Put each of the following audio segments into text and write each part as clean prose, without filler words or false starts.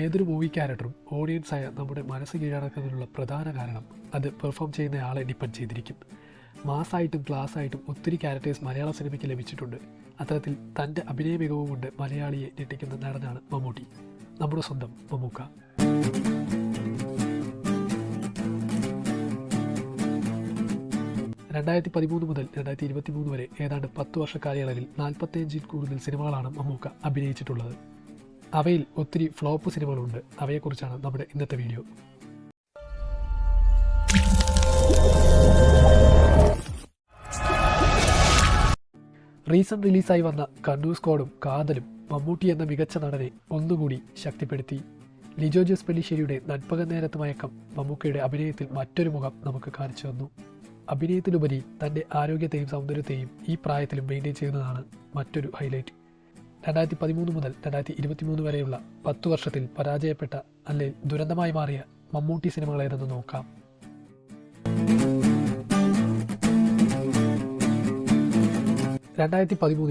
ഏതൊരു മൂവി ക്യാരക്ടറും ഓഡിയൻസായ നമ്മുടെ മനസ്സ് കീഴടക്കുന്നതിനുള്ള പ്രധാന കാരണം അത് പെർഫോം ചെയ്യുന്ന ആളെ ഡിപ്പെൻഡ് ചെയ്തിരിക്കും. മാസ്സായിട്ടും ക്ലാസ്സായിട്ടും ഒത്തിരി ക്യാരക്ടേഴ്സ് മലയാള സിനിമയ്ക്ക് ലഭിച്ചിട്ടുണ്ട്. അത്തരത്തിൽ തൻ്റെ അഭിനയ മികവ് കൊണ്ട് മലയാളിയെ ഞെട്ടിക്കുന്ന നടനാണ് മമ്മൂട്ടി, നമ്മുടെ സ്വന്തം മമ്മൂക്ക. 2013 മുതൽ 2023 വരെ ഏതാണ്ട് 10 വർഷ കാലയളവിൽ 45-ൽ കൂടുതൽ സിനിമകളാണ് മമ്മൂക്ക അഭിനയിച്ചിട്ടുള്ളത്. അവയിൽ ഒത്തിരി ഫ്ലോപ്പ് സിനിമകളുണ്ട്. അവയെക്കുറിച്ചാണ് നമ്മുടെ ഇന്നത്തെ വീഡിയോ. റീസെന്റ് റിലീസായി വന്ന കണ്ണൂർ സ്ക്വാഡും കാതലും മമ്മൂട്ടി എന്ന മികച്ച നടനെ ഒന്നുകൂടി ശക്തിപ്പെടുത്തി. ലിജോ ജോസ് പെല്ലിശ്ശേരിയുടെ നൻപകൽ നേരത്ത് മയക്കം മമ്മൂക്കയുടെ അഭിനയത്തിൽ മറ്റൊരു മുഖം നമുക്ക് കാണിച്ചു തന്നു. അഭിനയത്തിലുപരി തൻ്റെ ആരോഗ്യത്തെയും സൗന്ദര്യത്തെയും ഈ പ്രായത്തിലും മെയിൻറ്റെയിൻ ചെയ്യുന്നതാണ് മറ്റൊരു ഹൈലൈറ്റ്. 2013 മുതൽ 2023 വരെയുള്ള 10 വർഷത്തിൽ പരാജയപ്പെട്ട അല്ലെങ്കിൽ ദുരന്തമായി മാറിയ മമ്മൂട്ടി സിനിമകൾ ഏതെന്ന് നോക്കാം.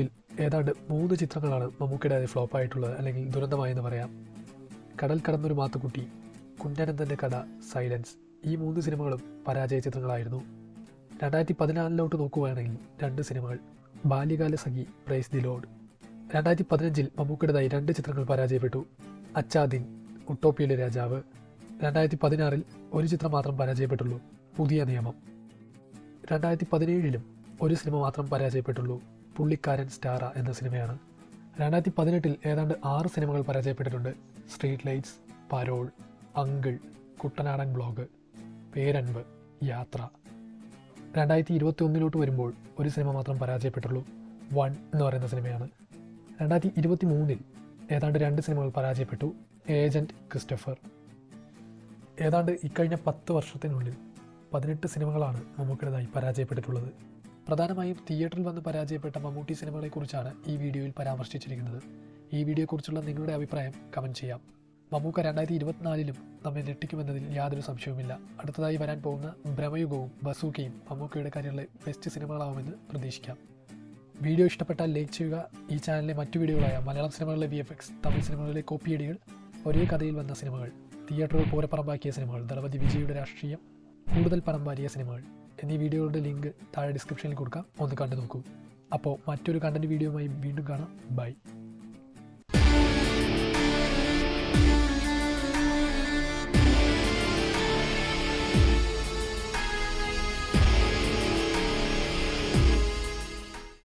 ൽ ഏതാണ്ട് 3 ചിത്രങ്ങളാണ് മമ്മൂക്കയുടെ ഫ്ലോപ്പായിട്ടുള്ളത്, അല്ലെങ്കിൽ ദുരന്തമായെന്ന് പറയാം. കടൽ കടന്നൊരു മാത്തുക്കുട്ടി, കുഞ്ഞനന്തൻ്റെ കഥ, സൈലൻസ്, ഈ 3 സിനിമകളും പരാജയ ചിത്രങ്ങളായിരുന്നു. 2014 നോക്കുകയാണെങ്കിൽ 2 സിനിമകൾ, ബാല്യകാല സഖി, പ്രൈസ് ദി ലോർഡ്. 2015 മമ്മൂക്കയുടേതായി 2 ചിത്രങ്ങൾ പരാജയപ്പെട്ടു, അച്ചാദിൻ, ഉട്ടോപ്പിയയിലെ രാജാവ്. 2016 ഒരു ചിത്രം മാത്രം പരാജയപ്പെട്ടുള്ളൂ, പുതിയ നിയമം. 2017 ഒരു സിനിമ മാത്രം പരാജയപ്പെട്ടുള്ളൂ, പുള്ളിക്കാരൻ സ്റ്റാറ എന്ന സിനിമയാണ്. 2018 ഏതാണ്ട് 6 സിനിമകൾ പരാജയപ്പെട്ടിട്ടുണ്ട്, സ്ട്രീറ്റ് ലൈറ്റ്സ്, പരോൾ, അങ്കിൾ, കുട്ടനാടൻ ബ്ലോഗ്, പേരൻപ്, യാത്ര. 2021 വരുമ്പോൾ ഒരു സിനിമ മാത്രം പരാജയപ്പെട്ടുള്ളൂ, വൺ എന്ന് പറയുന്ന സിനിമയാണ്. 2023 ഏതാണ്ട് 2 സിനിമകൾ പരാജയപ്പെട്ടു, ഏജന്റ് ക്രിസ്റ്റഫർ. ഏതാണ്ട് ഇക്കഴിഞ്ഞ 10 വർഷത്തിനുള്ളിൽ 18 സിനിമകളാണ് മമ്മൂക്കയുടേതായി പരാജയപ്പെട്ടിട്ടുള്ളത്. പ്രധാനമായും തിയേറ്ററിൽ വന്ന് പരാജയപ്പെട്ട മമ്മൂട്ടി സിനിമകളെക്കുറിച്ചാണ് ഈ വീഡിയോയിൽ പരാമർശിച്ചിരിക്കുന്നത്. ഈ വീഡിയോയെക്കുറിച്ചുള്ള നിങ്ങളുടെ അഭിപ്രായം കമൻറ്റ് ചെയ്യാം. മമ്മൂക്ക 2024 നമ്മെ ഞെട്ടിക്കുമെന്നതിൽ യാതൊരു സംശയവുമില്ല. അടുത്തതായി വരാൻ പോകുന്ന ഭ്രമയുഗവും ബസൂക്കയും മമ്മൂക്കയുടെ കരിയറിലെ ബെസ്റ്റ് സിനിമകളാവുമെന്ന് പ്രതീക്ഷിക്കാം. വീഡിയോ ഇഷ്ടപ്പെട്ടാൽ ലൈക്ക് ചെയ്യുക. ഈ ചാനലിലെ മറ്റു വീഡിയോകളായ മലയാളം സിനിമകളിലെ VFX, തമിഴ് സിനിമകളിലെ കോപ്പിയടികൾ, ഒരേ കഥയിൽ വന്ന സിനിമകൾ, തിയേറ്ററുകൾ പൂരപ്പറമ്പാക്കിയ സിനിമകൾ, ദളപതി വിജയുടെ രാഷ്ട്രീയം, കൂടുതൽ പണം വാരിയ സിനിമകൾ എന്നീ വീഡിയോകളുടെ ലിങ്ക് താഴെ ഡിസ്ക്രിപ്ഷനിൽ കൊടുക്കാം, ഒന്ന് കണ്ടു നോക്കൂ. അപ്പോൾ മറ്റൊരു കണ്ടന്റ് വീഡിയോയുമായി വീണ്ടും കാണാം. ബൈ.